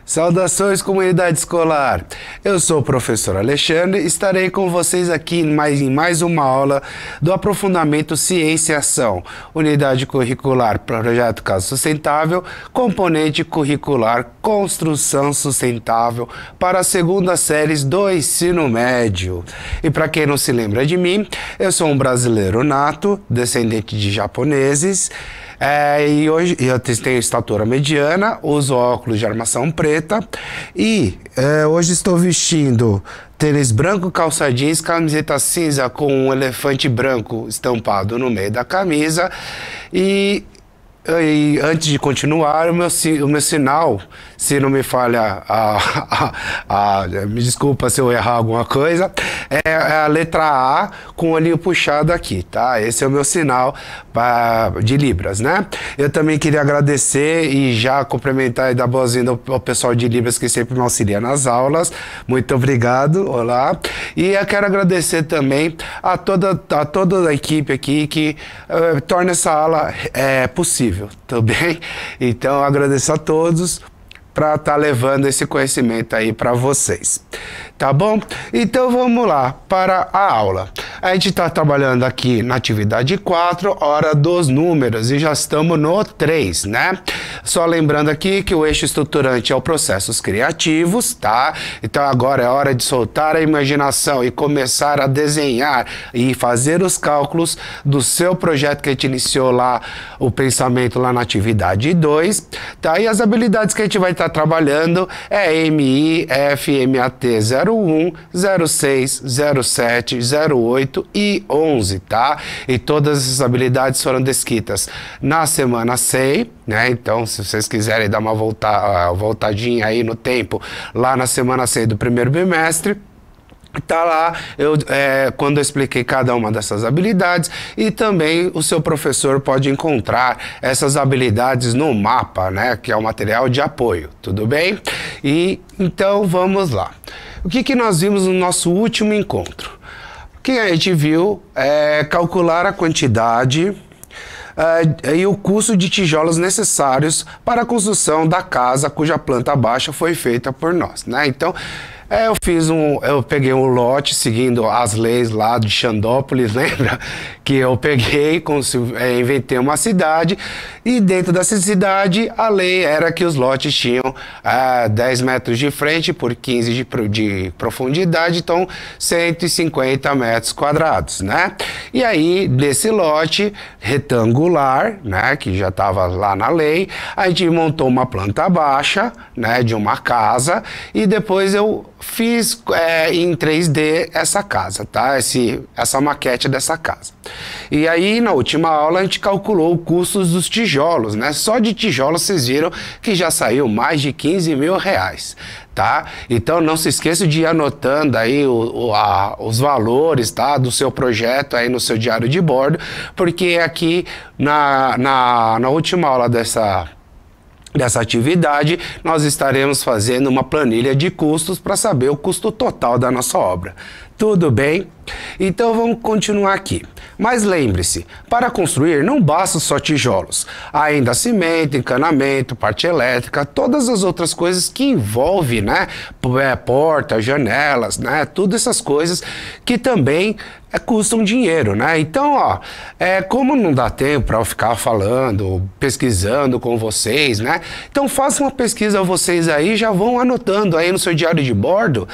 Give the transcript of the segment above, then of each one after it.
Saudações, comunidade escolar! Eu sou o professor Alexandre e estarei com vocês aqui em mais uma aula do aprofundamento Ciência e Ação, unidade curricular Projeto Casa Sustentável, componente curricular Construção Sustentável para as segundas séries do ensino médio. E para quem não se lembra de mim, eu sou um brasileiro nato, descendente de japoneses, e hoje eu tenho estatura mediana, uso óculos de armação preta e hoje estou vestindo tênis branco, calça jeans, camiseta cinza com um elefante branco estampado no meio da camisa e antes de continuar, o meu sinal, se não me falha, me desculpa se eu errar alguma coisa, é a letra A com o olhinho puxado aqui, tá? Esse é o meu sinal de Libras, né? Eu também queria agradecer e já cumprimentar e dar boas-vindas ao pessoal de Libras que sempre me auxilia nas aulas. Muito obrigado, olá. E eu quero agradecer também a toda a equipe aqui que torna essa aula possível. Tudo bem? Então, agradeço a todos para estar levando esse conhecimento aí para vocês. Tá bom? Então, vamos lá para a aula. A gente está trabalhando aqui na atividade 4, hora dos números, e já estamos no 3, né? Só lembrando aqui que o eixo estruturante é o processos criativos, tá? Então, agora é hora de soltar a imaginação e começar a desenhar e fazer os cálculos do seu projeto que a gente iniciou lá, o pensamento lá na atividade 2, tá? E as habilidades que a gente vai estar trabalhando é MI, F, MAT 01, 06, 07, 08 e 11, tá? E todas essas habilidades foram descritas na semana 100, né? Então, se vocês quiserem dar uma voltadinha aí no tempo, lá na semana 100 do primeiro bimestre, tá lá, quando eu expliquei cada uma dessas habilidades, e também o seu professor pode encontrar essas habilidades no mapa, né, que é o material de apoio, tudo bem? E então vamos lá. O que nós vimos no nosso último encontro? O que a gente viu é calcular a quantidade e o custo de tijolos necessários para a construção da casa cuja planta baixa foi feita por nós, né? Então, eu peguei um lote seguindo as leis lá de Xandópolis, lembra? Que eu peguei, inventei uma cidade e dentro dessa cidade a lei era que os lotes tinham 10 metros de frente por 15 de profundidade, então 150 metros quadrados, né? E aí, desse lote retangular, né, que já estava lá na lei, a gente montou uma planta baixa, né, de uma casa e depois eu fiz em 3D essa casa, tá? Essa maquete dessa casa. E aí, na última aula, a gente calculou o custo dos tijolos, né? Só de tijolos vocês viram que já saiu mais de 15 mil reais, tá? Então, não se esqueça de ir anotando aí os valores, tá? Do seu projeto aí no seu diário de bordo, porque aqui na última aula dessa atividade, nós estaremos fazendo uma planilha de custos para saber o custo total da nossa obra. Tudo bem? Então vamos continuar aqui. Mas lembre-se, para construir não basta só tijolos. Há ainda cimento, encanamento, parte elétrica, todas as outras coisas que envolvem, né? Portas, janelas, né? Todas essas coisas que também custam dinheiro, né? Então, ó, como não dá tempo para eu ficar falando, pesquisando com vocês, né? Então façam uma pesquisa vocês aí, já vão anotando aí no seu diário de bordo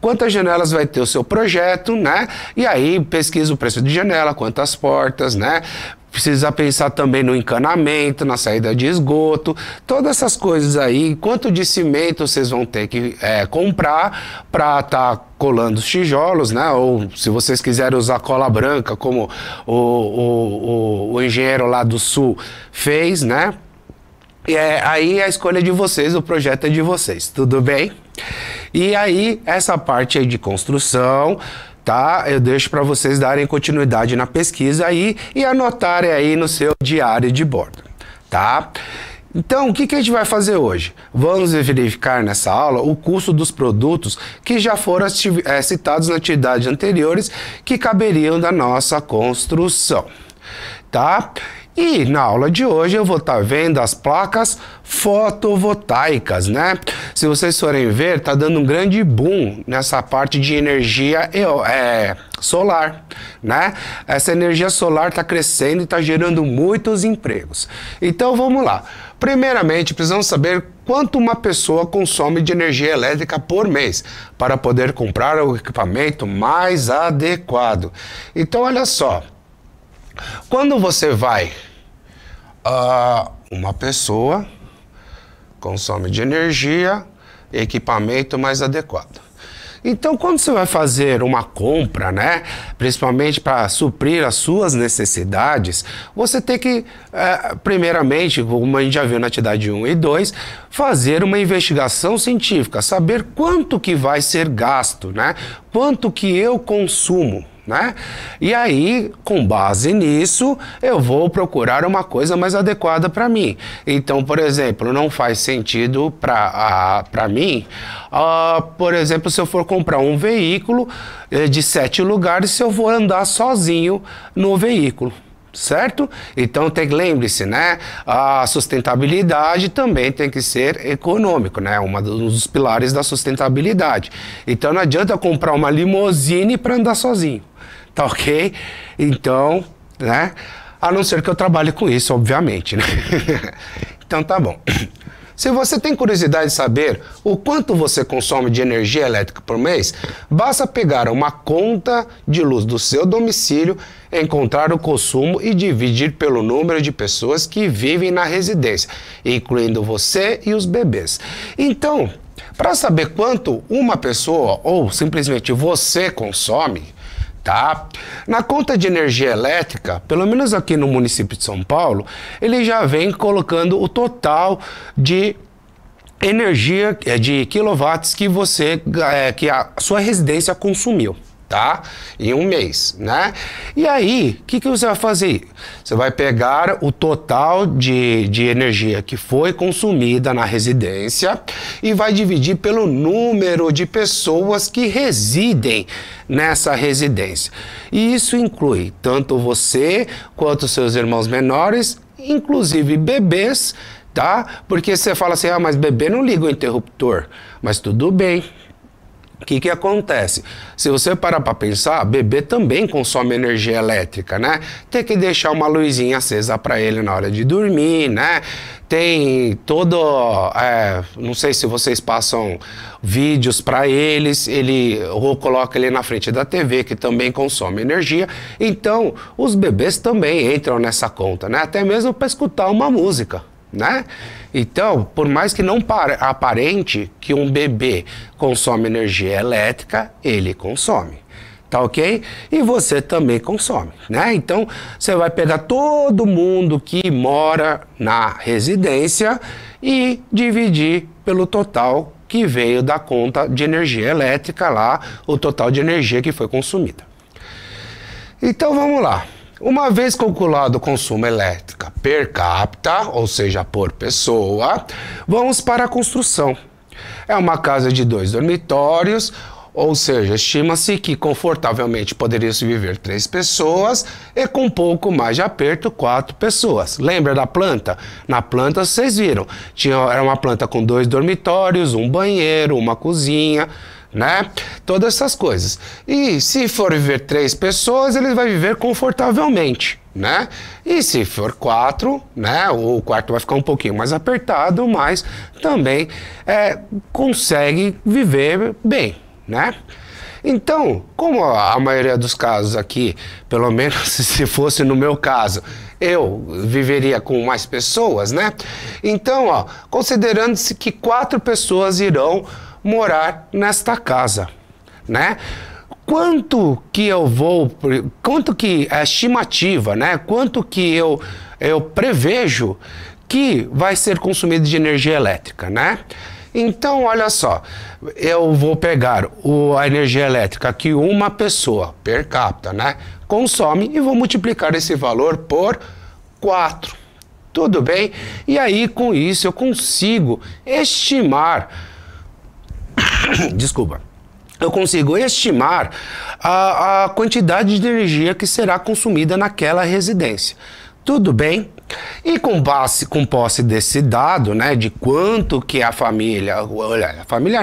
quantas janelas vai ter o seu projeto, né? E aí pesquisa o preço de janela, quantas portas, né? Precisa pensar também no encanamento, na saída de esgoto, todas essas coisas aí, quanto de cimento vocês vão ter que comprar para estar colando os tijolos, né? Ou se vocês quiserem usar cola branca, como o engenheiro lá do sul fez, né? E aí a escolha é de vocês, o projeto é de vocês, tudo bem? E aí, essa parte aí de construção, tá? Eu deixo para vocês darem continuidade na pesquisa aí e anotarem aí no seu diário de bordo, tá? Então, o que a gente vai fazer hoje? Vamos verificar nessa aula o custo dos produtos que já foram citados nas atividades anteriores que caberiam da nossa construção, tá? E na aula de hoje eu vou estar vendo as placas fotovoltaicas, né? Se vocês forem ver, tá dando um grande boom nessa parte de energia solar, né? Essa energia solar está crescendo e está gerando muitos empregos. Então vamos lá. Primeiramente, precisamos saber quanto uma pessoa consome de energia elétrica por mês para poder comprar o equipamento mais adequado. Então olha só, quando você vai, uma pessoa consome de energia, equipamento mais adequado. Então, quando você vai fazer uma compra, né, principalmente para suprir as suas necessidades, você tem que, primeiramente, como a gente já viu na atividade 1 e 2, fazer uma investigação científica, saber quanto que vai ser gasto, né, quanto que eu consumo. Né? E aí, com base nisso, eu vou procurar uma coisa mais adequada para mim. Então, por exemplo, não faz sentido para mim, por exemplo, se eu for comprar um veículo de 7 lugares, se eu vou andar sozinho no veículo. Certo? Então lembre-se, né? A sustentabilidade também tem que ser econômico, né? Um dos pilares da sustentabilidade. Então não adianta eu comprar uma limusine para andar sozinho, tá ok? Então, né? A não ser que eu trabalhe com isso, obviamente, né? Então tá bom. Se você tem curiosidade de saber o quanto você consome de energia elétrica por mês, basta pegar uma conta de luz do seu domicílio, encontrar o consumo e dividir pelo número de pessoas que vivem na residência, incluindo você e os bebês. Então, para saber quanto uma pessoa ou simplesmente você consome, tá? Na conta de energia elétrica, pelo menos aqui no município de São Paulo, ele já vem colocando o total de energia, de quilowatts que a sua residência consumiu, tá? Em um mês, né? E aí, o que você vai fazer? Você vai pegar o total de energia que foi consumida na residência e vai dividir pelo número de pessoas que residem nessa residência. E isso inclui tanto você quanto seus irmãos menores, inclusive bebês, tá? Porque você fala assim, mas bebê não liga o interruptor. Mas tudo bem. O que acontece? Se você parar para pensar, bebê também consome energia elétrica, né? Tem que deixar uma luzinha acesa para ele na hora de dormir, né? Tem todo... não sei se vocês passam vídeos para eles, ou coloca ele na frente da TV, que também consome energia. Então, os bebês também entram nessa conta, né? Até mesmo para escutar uma música, né? Então, por mais que não aparente que um bebê consome energia elétrica, ele consome, tá ok? E você também consome, né? Então, você vai pegar todo mundo que mora na residência e dividir pelo total que veio da conta de energia elétrica lá, o total de energia que foi consumida. Então, vamos lá. Uma vez calculado o consumo elétrico per capita, ou seja, por pessoa, vamos para a construção. É uma casa de 2 dormitórios, ou seja, estima-se que confortavelmente poderiam se viver 3 pessoas e com um pouco mais de aperto 4 pessoas. Lembra da planta? Na planta vocês viram, era uma planta com 2 dormitórios, um banheiro, uma cozinha, né? Todas essas coisas. E se for viver 3 pessoas, ele vai viver confortavelmente, né? E se for 4, né? O quarto vai ficar um pouquinho mais apertado, mas também consegue viver bem, né? Então, como a maioria dos casos aqui, pelo menos se fosse no meu caso, eu viveria com mais pessoas, né? Então, ó, considerando-se que 4 pessoas irão morar nesta casa, né? Quanto que é a estimativa, né? Quanto que eu prevejo que vai ser consumido de energia elétrica, né? Então, olha só, eu vou pegar a energia elétrica que uma pessoa per capita, né, consome e vou multiplicar esse valor por 4. Tudo bem? E aí, com isso, eu consigo estimar desculpa, eu consigo estimar a quantidade de energia que será consumida naquela residência. Tudo bem? E com posse desse dado, né, de quanto que a família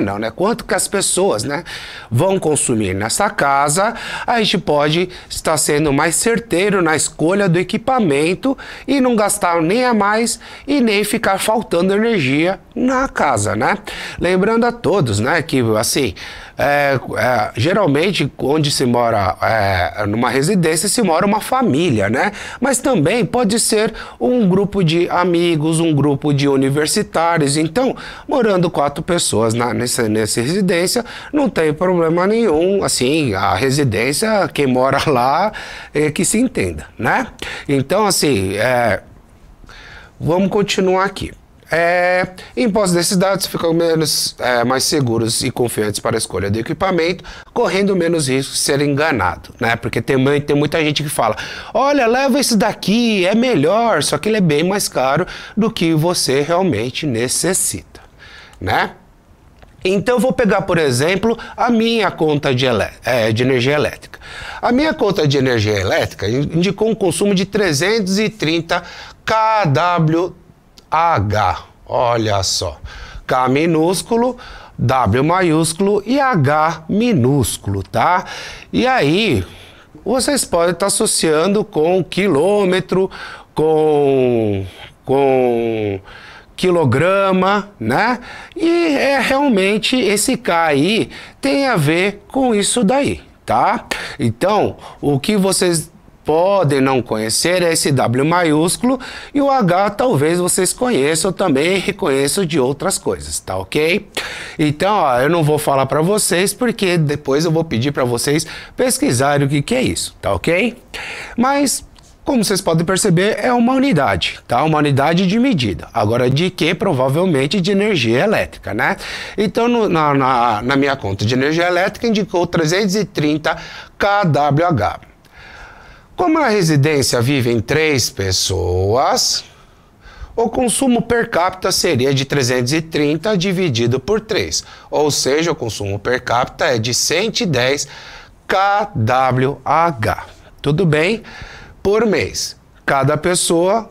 não, né, quanto que as pessoas, né, vão consumir nessa casa, a gente pode estar sendo mais certeiro na escolha do equipamento e não gastar nem a mais e nem ficar faltando energia na casa, né? Lembrando a todos, né, que assim, geralmente onde se mora numa residência se mora uma família, né? Mas também pode ser um grupo de amigos, um grupo de universitários. Então, morando 4 pessoas nessa residência, não tem problema nenhum. Assim, a residência, quem mora lá, que se entenda, né? Então, assim, vamos continuar aqui. Em posse desses dados, ficam mais seguros e confiantes para a escolha do equipamento, correndo menos risco de ser enganado, né? Porque tem muita gente que fala, olha, leva esse daqui, é melhor, só que ele é bem mais caro do que você realmente necessita, né? Então, eu vou pegar, por exemplo, a minha conta de energia elétrica. A minha conta de energia elétrica indicou um consumo de 330 kWh. Olha só, K minúsculo, W maiúsculo e H minúsculo, tá? E aí, vocês podem estar associando com quilômetro, com quilograma, né? E realmente esse K aí tem a ver com isso daí, tá? Então, o que vocês podem não conhecer esse W maiúsculo e o H talvez vocês conheçam também e reconheçam de outras coisas, tá ok? Então, ó, eu não vou falar para vocês porque depois eu vou pedir para vocês pesquisarem o que é isso, tá ok? Mas, como vocês podem perceber, é uma unidade, tá? Uma unidade de medida. Agora, de que? Provavelmente de energia elétrica, né? Então, na minha conta de energia elétrica indicou 330 kWh. Como na residência vivem 3 pessoas, o consumo per capita seria de 330 dividido por 3. Ou seja, o consumo per capita é de 110 kWh. Tudo bem? Por mês. Cada pessoa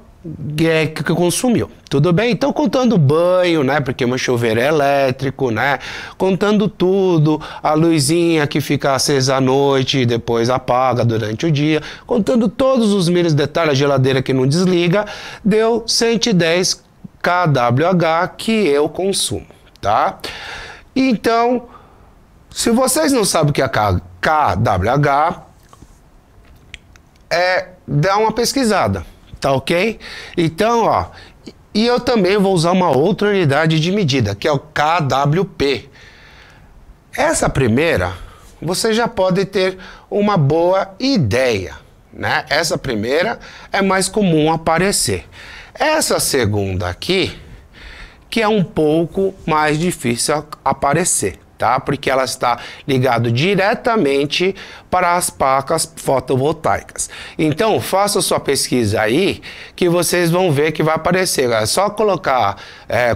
que consumiu. Tudo bem? Então, contando banho, né? Porque meu chuveiro é elétrico, né? Contando tudo, a luzinha que fica acesa à noite e depois apaga durante o dia, contando todos os mínimos detalhes, a geladeira que não desliga, deu 110 kWh que eu consumo, tá? Então, se vocês não sabem o que é kWh, dá uma pesquisada. Tá ok? Então, ó, e eu também vou usar uma outra unidade de medida, que é o kWp. Essa primeira, você já pode ter uma boa ideia, né? Essa primeira é mais comum aparecer. Essa segunda aqui, que é um pouco mais difícil aparecer, tá? Porque ela está ligada diretamente para as placas fotovoltaicas. Então, faça sua pesquisa aí, que vocês vão ver que vai aparecer. É só colocar,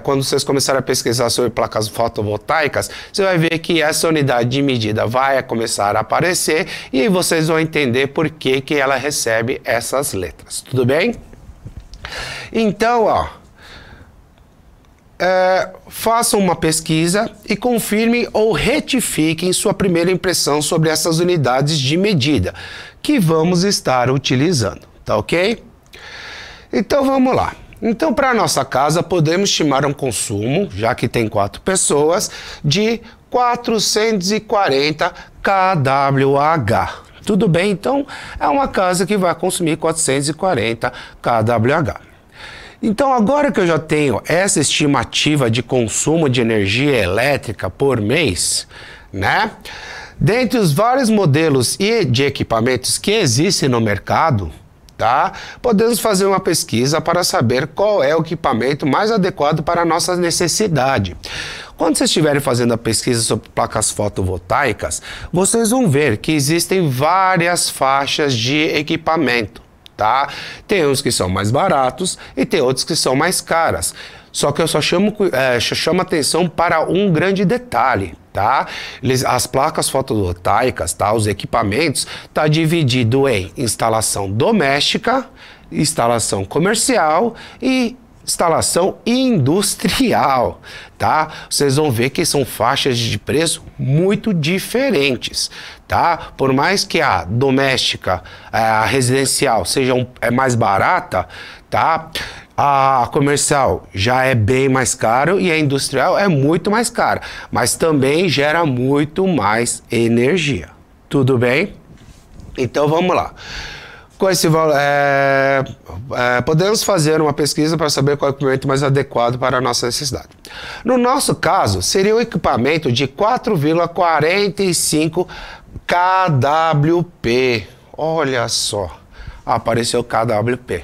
quando vocês começarem a pesquisar sobre placas fotovoltaicas, você vai ver que essa unidade de medida vai começar a aparecer e vocês vão entender por que ela recebe essas letras. Tudo bem? Então, ó, façam uma pesquisa e confirmem ou retifiquem sua primeira impressão sobre essas unidades de medida que vamos estar utilizando, tá ok? Então vamos lá. Então, para a nossa casa, podemos estimar um consumo, já que tem 4 pessoas, de 440 kWh. Tudo bem? Então, é uma casa que vai consumir 440 kWh. Então, agora que eu já tenho essa estimativa de consumo de energia elétrica por mês, né? Dentre os vários modelos e de equipamentos que existem no mercado, tá? Podemos fazer uma pesquisa para saber qual é o equipamento mais adequado para a nossa necessidade. Quando vocês estiverem fazendo a pesquisa sobre placas fotovoltaicas, vocês vão ver que existem várias faixas de equipamento. Tá? Tem uns que são mais baratos e tem outros que são mais caras. Só que eu só chamo atenção para um grande detalhe, tá? As placas fotovoltaicas, tá? Os equipamentos, tá dividido em instalação doméstica instalação comercial e instalação industrial, tá? Vocês vão ver que são faixas de preço muito diferentes, tá? Por mais que a doméstica, a residencial seja mais barata, tá? A comercial já é bem mais caro e a industrial é muito mais cara, mas também gera muito mais energia. Tudo bem? Então vamos lá. Com esse valor, podemos fazer uma pesquisa para saber qual é o equipamento mais adequado para a nossa necessidade. No nosso caso, seria o equipamento de 4,45 kWp. Olha só, apareceu kWp.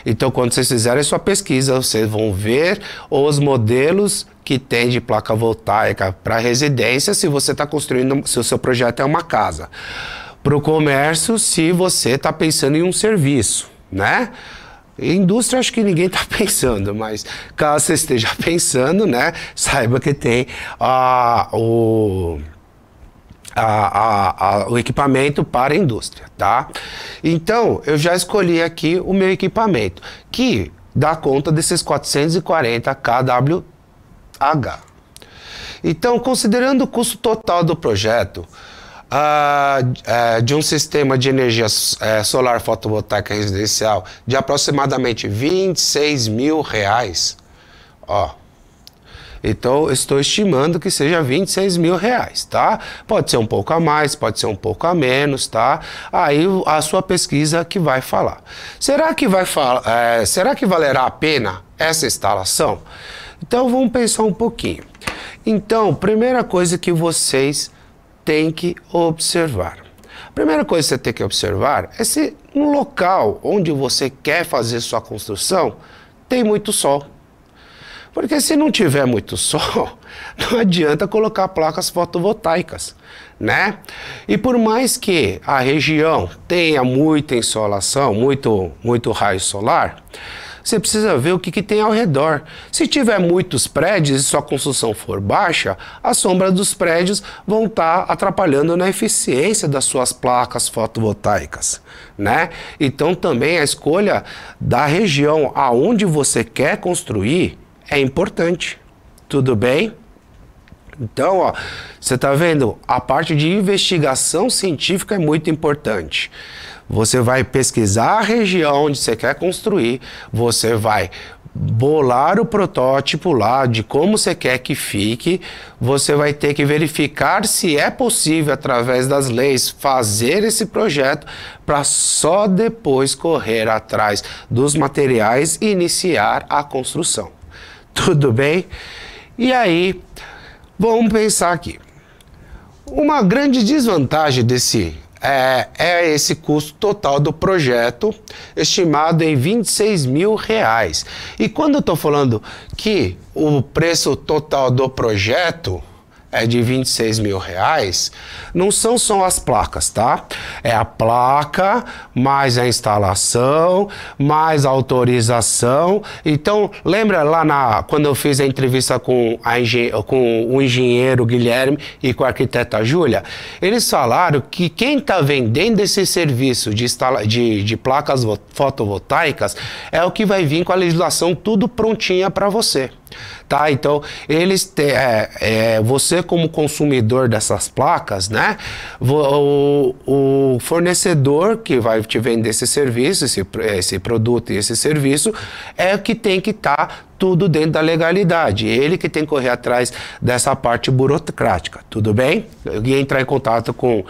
Então, quando vocês fizerem sua pesquisa, vocês vão ver os modelos que tem de placa voltaica para residência, se você está construindo, se o seu projeto é uma casa. Para o comércio, se você está pensando em um serviço, né? Indústria, acho que ninguém está pensando, mas caso você esteja pensando, né? Saiba que tem o equipamento para a indústria, tá? Então, eu já escolhi aqui o meu equipamento, que dá conta desses 440 kWh. Então, considerando o custo total do projeto, de um sistema de energia solar fotovoltaica residencial de aproximadamente R$26 mil, ó. Então, estou estimando que seja R$26 mil, tá? Pode ser um pouco a mais, pode ser um pouco a menos, tá? Aí a sua pesquisa que vai falar. Será que valerá a pena essa instalação? Então, vamos pensar um pouquinho. Então, primeira coisa que vocês têm que observar. A primeira coisa que você tem que observar é se no local onde você quer fazer sua construção tem muito sol. Porque se não tiver muito sol, não adianta colocar placas fotovoltaicas, né? E por mais que a região tenha muita insolação, muito raio solar, você precisa ver o que tem ao redor. Se tiver muitos prédios e sua construção for baixa, a sombra dos prédios vão estar atrapalhando na eficiência das suas placas fotovoltaicas, né? Então também a escolha da região aonde você quer construir é importante. Tudo bem? Então, ó, você está vendo? A parte de investigação científica é muito importante. Você vai pesquisar a região onde você quer construir, você vai bolar o protótipo lá de como você quer que fique, você vai ter que verificar se é possível, através das leis, fazer esse projeto para só depois correr atrás dos materiais e iniciar a construção. Tudo bem? E aí, vamos pensar aqui. Uma grande desvantagem desse é esse custo total do projeto, estimado em R$26 mil. E quando eu estou falando que o preço total do projeto é de R$26 mil, não são só as placas, tá? É a placa, mais a instalação, mais a autorização. Então, lembra lá quando eu fiz a entrevista com o engenheiro Guilherme e com a arquiteta Júlia? Eles falaram que quem está vendendo esse serviço de placas fotovoltaicas é o que vai vir com a legislação tudo prontinha para você. Tá? Então, você como consumidor dessas placas, né? O fornecedor que vai te vender esse serviço, esse produto e esse serviço, é o que tem que estar tudo dentro da legalidade. Ele que tem que correr atrás dessa parte burocrática, tudo bem? E entrar em contato com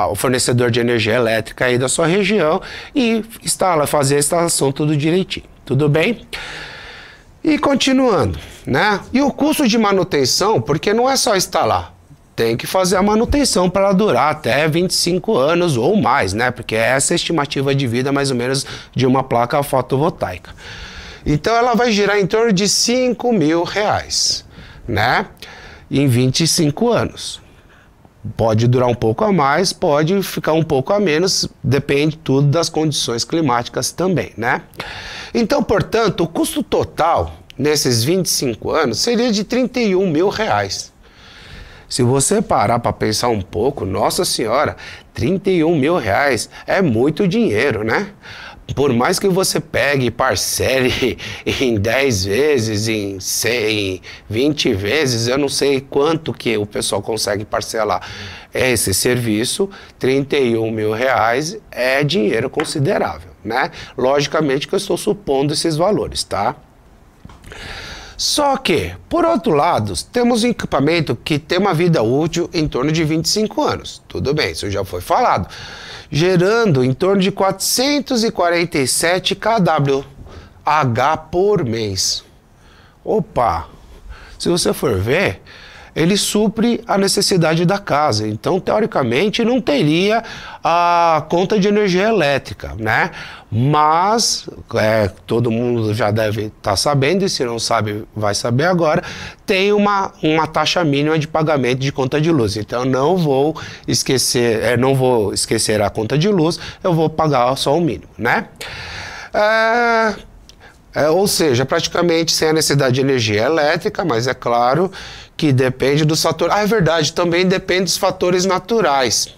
o fornecedor de energia elétrica aí da sua região e fazer a instalação tudo direitinho, tudo bem? E continuando, né? E o custo de manutenção, porque não é só instalar, tem que fazer a manutenção para durar até 25 anos ou mais, né? Porque essa é a estimativa de vida mais ou menos de uma placa fotovoltaica. Então ela vai girar em torno de R$5 mil, né? Em 25 anos. Pode durar um pouco a mais, pode ficar um pouco a menos, depende tudo das condições climáticas também, né? Então, portanto, o custo total nesses 25 anos seria de R$31 mil. Se você parar para pensar um pouco, nossa senhora, R$31 mil é muito dinheiro, né? por mais que você pegue e parcele em 10 vezes, em 100, 20 vezes, eu não sei quanto que o pessoal consegue parcelar esse serviço, R$31 mil é dinheiro considerável, né? Logicamente que eu estou supondo esses valores, tá? Só que, por outro lado, temos um equipamento que tem uma vida útil em torno de 25 anos. Tudo bem, isso já foi falado. Gerando em torno de 447 kWh por mês. Opa! Se você for ver, ele supre a necessidade da casa. Então, teoricamente, não teria a conta de energia elétrica, né? Mas, todo mundo já deve estar sabendo, e se não sabe, vai saber agora, tem uma taxa mínima de pagamento de conta de luz. Então, não vou esquecer a conta de luz, eu vou pagar só o mínimo, né? Ou seja, praticamente sem a necessidade de energia elétrica, mas é claro que depende dos fatores. É verdade, também depende dos fatores naturais,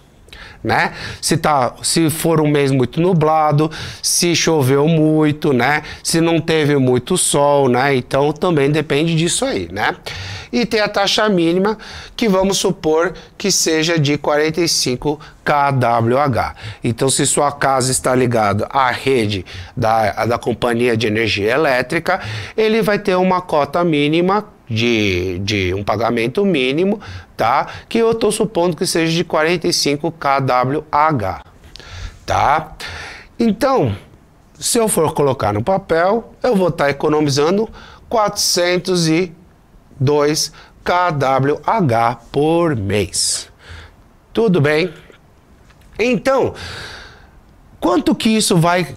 né? Se for um mês muito nublado, se choveu muito, né? Se não teve muito sol, né? Então também depende disso aí, né? E tem a taxa mínima, que vamos supor que seja de 45 kWh. Então, se sua casa está ligada à rede da companhia de energia elétrica, ele vai ter uma cota mínima de um pagamento mínimo, tá? Que eu estou supondo que seja de 45 kWh, tá? Então, se eu for colocar no papel, eu vou estar economizando 402 kWh por mês. Tudo bem? Então, quanto que isso vai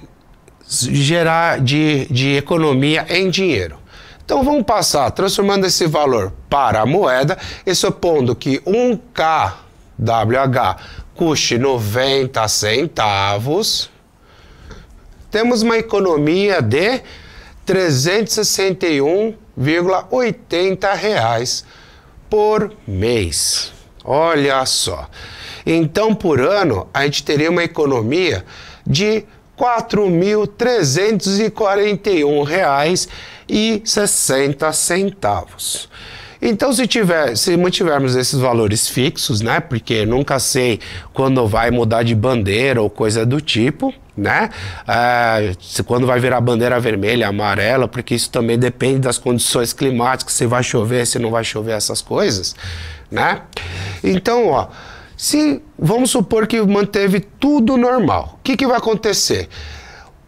gerar de economia em dinheiro? Então vamos passar, transformando esse valor para a moeda, e supondo que 1 kWh custe 90 centavos, temos uma economia de R$ 361,80 por mês. Olha só. Então, por ano, a gente teria uma economia de R$ 4.341,60. Então, se mantivermos esses valores fixos, né? Porque nunca sei quando vai mudar de bandeira ou coisa do tipo, né? Quando vai virar bandeira vermelha, amarela, porque isso também depende das condições climáticas, se vai chover, se não vai chover, essas coisas, né? Então, ó, vamos supor que manteve tudo normal, o que vai acontecer?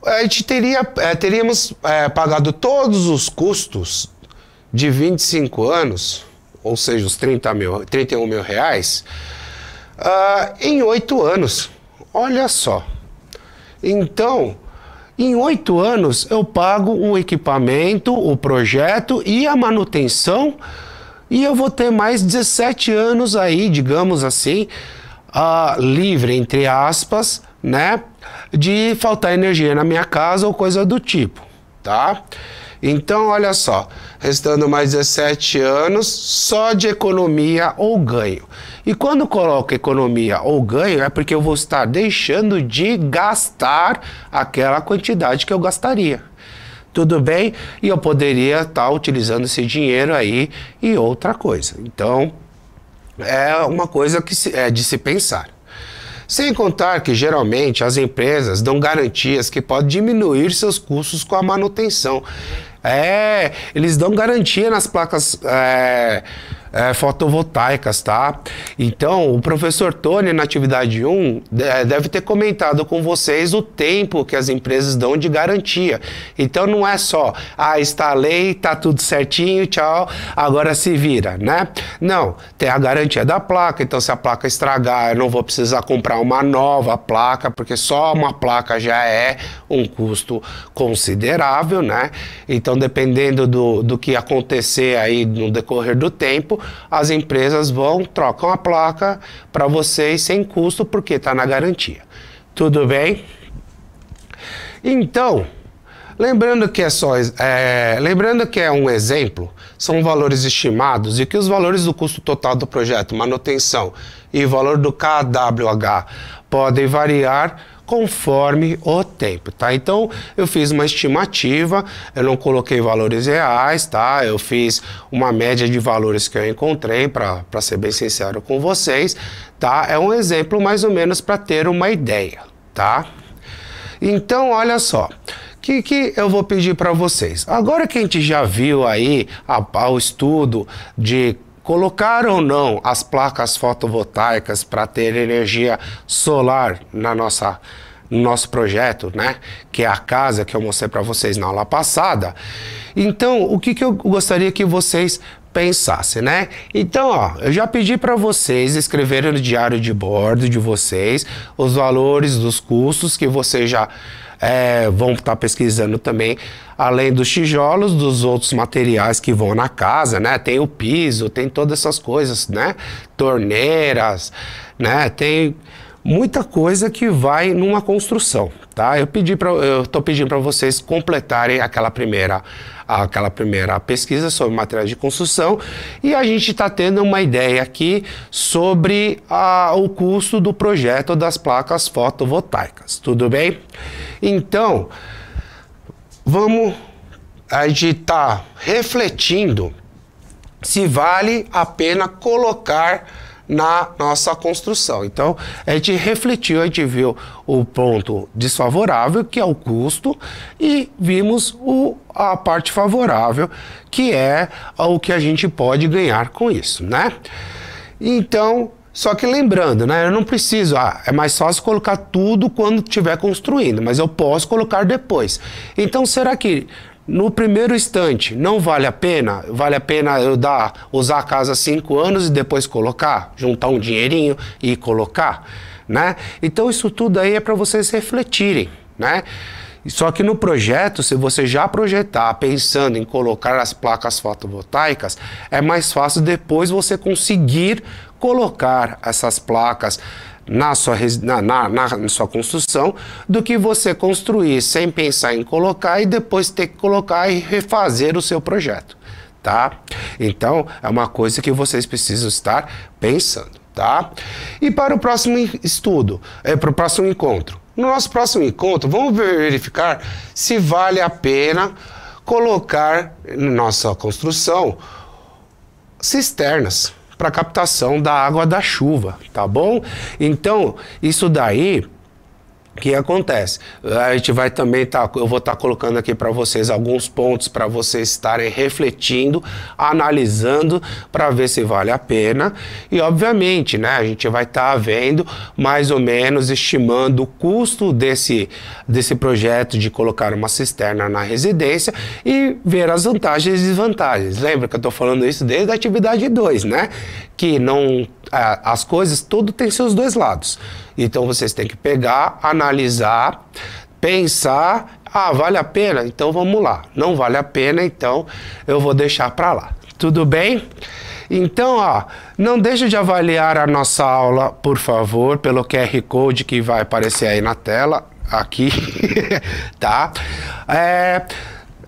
A gente teríamos pagado todos os custos de 25 anos, ou seja, os 31 mil reais, em 8 anos. Olha só. Então, em 8 anos, eu pago o equipamento, o projeto e a manutenção, e eu vou ter mais 17 anos aí, digamos assim, livre, entre aspas, né, de faltar energia na minha casa ou coisa do tipo, tá? Então, olha só, restando mais 17 anos só de economia ou ganho. E quando coloco economia ou ganho, é porque eu vou estar deixando de gastar aquela quantidade que eu gastaria. Tudo bem? E eu poderia estar utilizando esse dinheiro aí em outra coisa. Então, é uma coisa que é de se pensar. Sem contar que, geralmente, as empresas dão garantias que podem diminuir seus custos com a manutenção. Eles dão garantia nas placas fotovoltaicas, tá? Então, o professor Tony, na atividade 1, deve ter comentado com vocês o tempo que as empresas dão de garantia. Então, não é só, instalei, tá tudo certinho, tchau, agora se vira, né? Não, tem a garantia da placa, então se a placa estragar, eu não vou precisar comprar uma nova placa, porque só uma placa já é um custo considerável, né? Então, dependendo do que acontecer aí no decorrer do tempo, as empresas trocam a placa para vocês sem custo, porque está na garantia. Tudo bem? Então, lembrando que é um exemplo, são valores estimados e que os valores do custo total do projeto, manutenção e valor do kWh podem variar conforme o tempo, tá? Então, eu fiz uma estimativa, eu não coloquei valores reais, tá? Eu fiz uma média de valores que eu encontrei, para ser bem sincero com vocês, tá? É um exemplo mais ou menos para ter uma ideia, tá? Então, olha só, que eu vou pedir para vocês. Agora que a gente já viu aí o estudo de colocar ou não as placas fotovoltaicas para ter energia solar no nosso projeto, né? Que é a casa que eu mostrei para vocês na aula passada. Então, o que eu gostaria que vocês pensassem, né? Então, ó, eu já pedi para vocês escreverem no diário de bordo de vocês os valores dos custos que vocês já vão estar pesquisando também, além dos tijolos, dos outros materiais que vão na casa, né? Tem o piso, tem todas essas coisas, né? Torneiras, né? Tem muita coisa que vai numa construção, tá? Eu tô pedindo para vocês completarem aquela primeira pesquisa sobre materiais de construção e a gente está tendo uma ideia aqui sobre o custo do projeto das placas fotovoltaicas, tudo bem? Então, a gente está refletindo se vale a pena colocar na nossa construção. Então, a gente refletiu, a gente viu o ponto desfavorável, que é o custo, e vimos a parte favorável, que é o que a gente pode ganhar com isso, né? Então, só que lembrando, né? Eu não preciso, é mais fácil colocar tudo quando estiver construindo, mas eu posso colocar depois. Então, será que no primeiro instante não vale a pena? Vale a pena eu usar a casa 5 anos e depois colocar? Juntar um dinheirinho e colocar, né? Então isso tudo aí é para vocês refletirem, né? Só que no projeto, se você já projetar pensando em colocar as placas fotovoltaicas, é mais fácil depois você conseguir colocar essas placas na sua construção do que você construir sem pensar em colocar e depois ter que colocar e refazer o seu projeto, tá? Então, é uma coisa que vocês precisam estar pensando, tá? E para o próximo estudo, para o próximo encontro. No nosso próximo encontro, vamos verificar se vale a pena colocar na nossa construção cisternas para captação da água da chuva, tá bom? Então, isso daí, o que acontece? A gente vai também eu vou estar colocando aqui para vocês alguns pontos para vocês estarem refletindo, analisando para ver se vale a pena. E obviamente, né, a gente vai estar vendo mais ou menos estimando o custo desse projeto de colocar uma cisterna na residência e ver as vantagens e desvantagens. Lembra que eu estou falando isso desde a atividade 2, né? Que não as coisas, tudo tem seus dois lados. Então vocês têm que pegar, analisar, pensar, vale a pena? Então vamos lá. Não vale a pena, então eu vou deixar para lá. Tudo bem? Então, não deixe de avaliar a nossa aula, por favor, pelo QR Code que vai aparecer aí na tela, aqui, tá?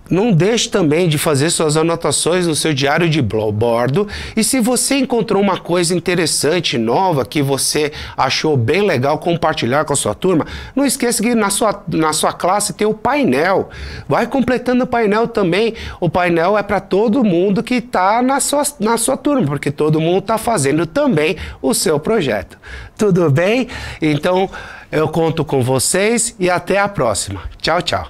Não deixe também de fazer suas anotações no seu diário de bordo. E se você encontrou uma coisa interessante, nova, que você achou bem legal compartilhar com a sua turma, não esqueça que na sua classe tem o painel. Vai completando o painel também. O painel é para todo mundo que está na sua turma, porque todo mundo está fazendo também o seu projeto. Tudo bem? Então, eu conto com vocês e até a próxima. Tchau, tchau.